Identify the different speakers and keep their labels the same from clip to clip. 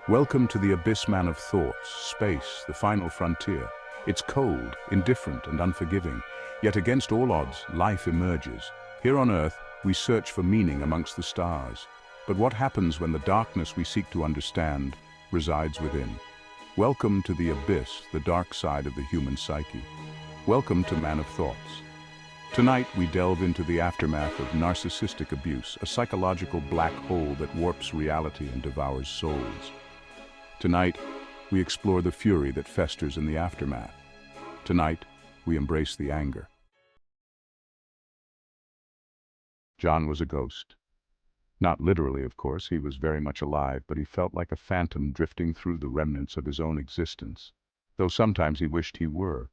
Speaker 1: Welcome to the abyss, man of thoughts, space, the final frontier. It's cold, indifferent, and unforgiving. Yet against all odds, life emerges. Here on Earth, we search for meaning amongst the stars. But what happens when the darkness we seek to understand resides within? Welcome to the abyss, the dark side of the human psyche. Welcome to Man of Thoughts. Tonight, we delve into the aftermath of narcissistic abuse, a psychological black hole that warps reality and devours souls. Tonight, we explore the fury that festers in the aftermath. Tonight, we embrace the anger. John was a ghost. Not literally, of course, he was very much alive, but he felt like a phantom drifting through the remnants of his own existence, though sometimes he wished he were.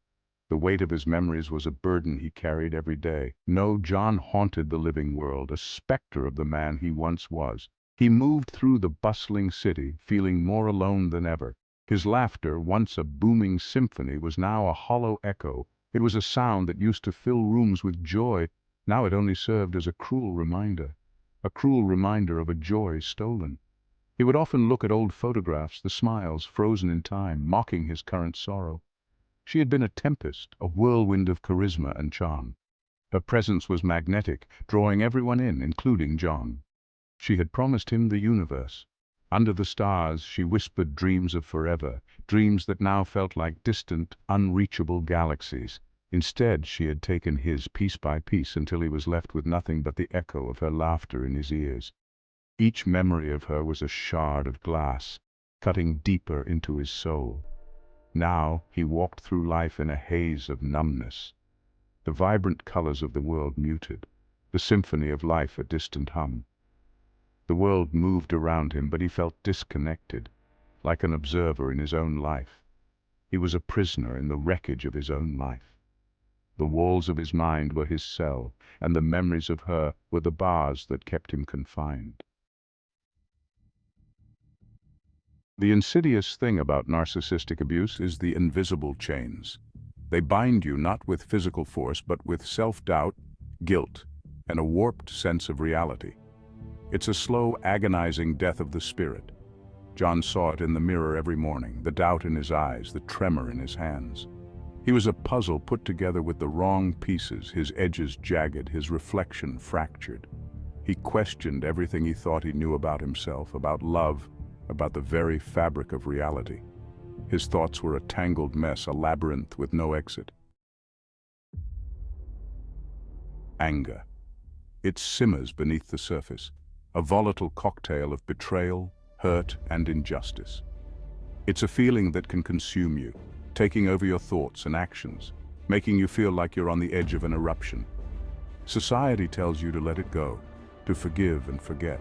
Speaker 1: The weight of his memories was a burden he carried every day. No, John haunted the living world, a specter of the man he once was. He moved through the bustling city, feeling more alone than ever. His laughter, once a booming symphony, was now a hollow echo. It was a sound that used to fill rooms with joy. Now it only served as a cruel reminder of a joy stolen. He would often look at old photographs, the smiles frozen in time, mocking his current sorrow. She had been a tempest, a whirlwind of charisma and charm. Her presence was magnetic, drawing everyone in, including John. She had promised him the universe. Under the stars, she whispered dreams of forever, dreams that now felt like distant, unreachable galaxies. Instead, she had taken his piece by piece until he was left with nothing but the echo of her laughter in his ears. Each memory of her was a shard of glass, cutting deeper into his soul. Now he walked through life in a haze of numbness. The vibrant colors of the world muted, the symphony of life a distant hum. The world moved around him, but he felt disconnected, like an observer in his own life. He was a prisoner in the wreckage of his own life. The walls of his mind were his cell, and the memories of her were the bars that kept him confined. The insidious thing about narcissistic abuse is the invisible chains. They bind you not with physical force, but with self-doubt, guilt, and a warped sense of reality. It's a slow, agonizing death of the spirit. John saw it in the mirror every morning, the doubt in his eyes, the tremor in his hands. He was a puzzle put together with the wrong pieces, his edges jagged, his reflection fractured. He questioned everything he thought he knew about himself, about love, about the very fabric of reality. His thoughts were a tangled mess, a labyrinth with no exit. Anger. It simmers beneath the surface, a volatile cocktail of betrayal, hurt, and injustice. It's a feeling that can consume you, taking over your thoughts and actions, making you feel like you're on the edge of an eruption. Society tells you to let it go, to forgive and forget.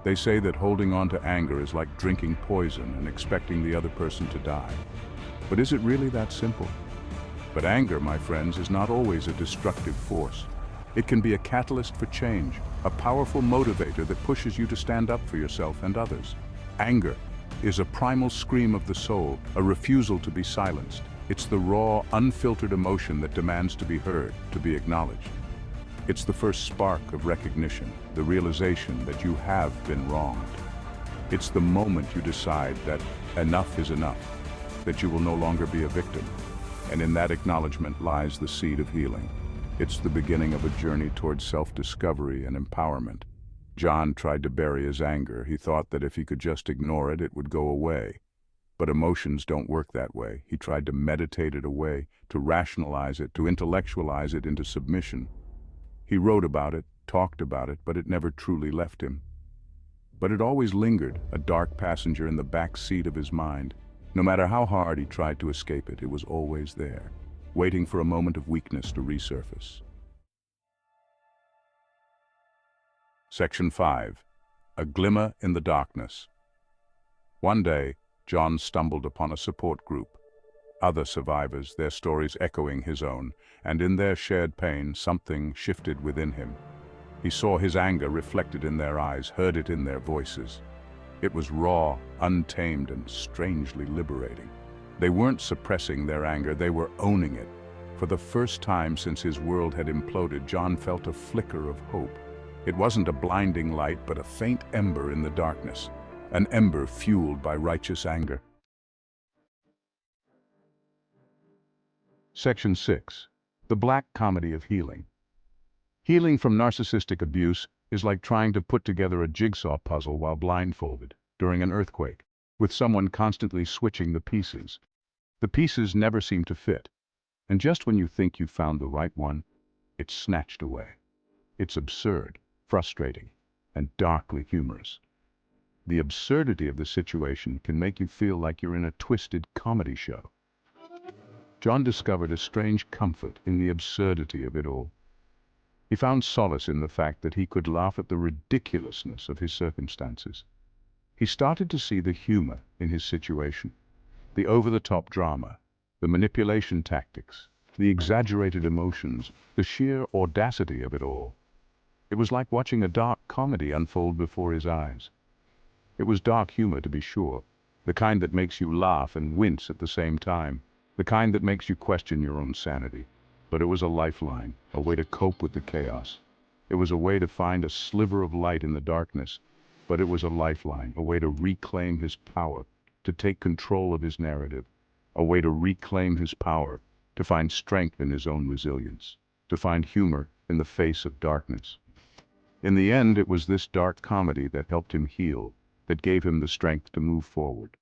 Speaker 1: They say that holding on to anger is like drinking poison and expecting the other person to die. But is it really that simple? But anger, my friends, is not always a destructive force. It can be a catalyst for change, a powerful motivator that pushes you to stand up for yourself and others. Anger is a primal scream of the soul, a refusal to be silenced. It's the raw, unfiltered emotion that demands to be heard, to be acknowledged. It's the first spark of recognition, the realization that you have been wronged. It's the moment you decide that enough is enough, that you will no longer be a victim. And in that acknowledgement lies the seed of healing. It's the beginning of a journey towards self-discovery and empowerment. John tried to bury his anger. He thought that if he could just ignore it, it would go away. But emotions don't work that way. He tried to meditate it away, to rationalize it, to intellectualize it into submission. He wrote about it, talked about it, but it never truly left him. But it always lingered, a dark passenger in the back seat of his mind. No matter how hard he tried to escape it, it was always there, waiting for a moment of weakness to resurface. Section 5. A Glimmer in the Darkness. One day, John stumbled upon a support group. Other survivors, their stories echoing his own, and in their shared pain, something shifted within him. He saw his anger reflected in their eyes, heard it in their voices. It was raw, untamed, and strangely liberating. They weren't suppressing their anger, they were owning it. For the first time since his world had imploded, John felt a flicker of hope. It wasn't a blinding light, but a faint ember in the darkness. an ember fueled by righteous anger. Section 6. The Black Comedy of Healing. Healing from narcissistic abuse is like trying to put together a jigsaw puzzle while blindfolded during an earthquake, with someone constantly switching the pieces. The pieces never seem to fit, and just when you think you've found the right one, it's snatched away. It's absurd, frustrating, and darkly humorous. The absurdity of the situation can make you feel like you're in a twisted comedy show. John discovered a strange comfort in the absurdity of it all. He found solace in the fact that he could laugh at the ridiculousness of his circumstances. He started to see the humor in his situation, the over-the-top drama, the manipulation tactics, the exaggerated emotions, the sheer audacity of it all. It was like watching a dark comedy unfold before his eyes. It was dark humor, to be sure, the kind that makes you laugh and wince at the same time, the kind that makes you question your own sanity. But it was a lifeline, a way to cope with the chaos. It was a way to find a sliver of light in the darkness, but it was a lifeline, a way to reclaim his power, to take control of his narrative, a way to reclaim his power, to find strength in his own resilience, to find humor in the face of darkness. In the end, it was this dark comedy that helped him heal, that gave him the strength to move forward.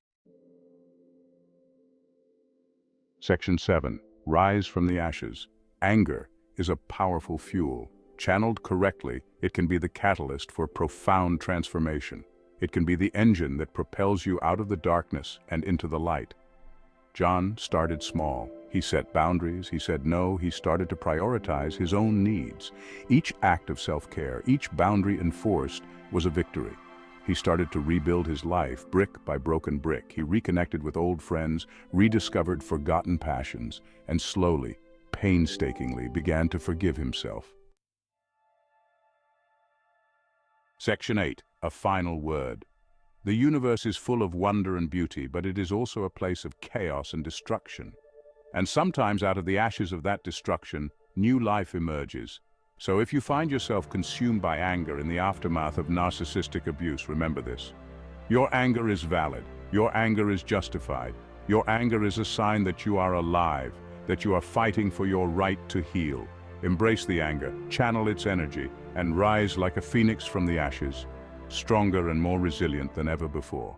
Speaker 1: Section 7. Rise from the ashes. Anger is a powerful fuel. Channeled correctly, it can be the catalyst for profound transformation. It can be the engine that propels you out of the darkness and into the light. John started small. He set boundaries, he said no, he started to prioritize his own needs. Each act of self-care, each boundary enforced, was a victory. He started to rebuild his life, brick by broken brick. He reconnected with old friends, rediscovered forgotten passions, and slowly, painstakingly, began to forgive himself. Section 8. A final word. The universe is full of wonder and beauty, but it is also a place of chaos and destruction. And sometimes out of the ashes of that destruction, new life emerges. So if you find yourself consumed by anger in the aftermath of narcissistic abuse, remember this. Your anger is valid. Your anger is justified. Your anger is a sign that you are alive, that you are fighting for your right to heal. Embrace the anger, channel its energy, and rise like a phoenix from the ashes, stronger and more resilient than ever before.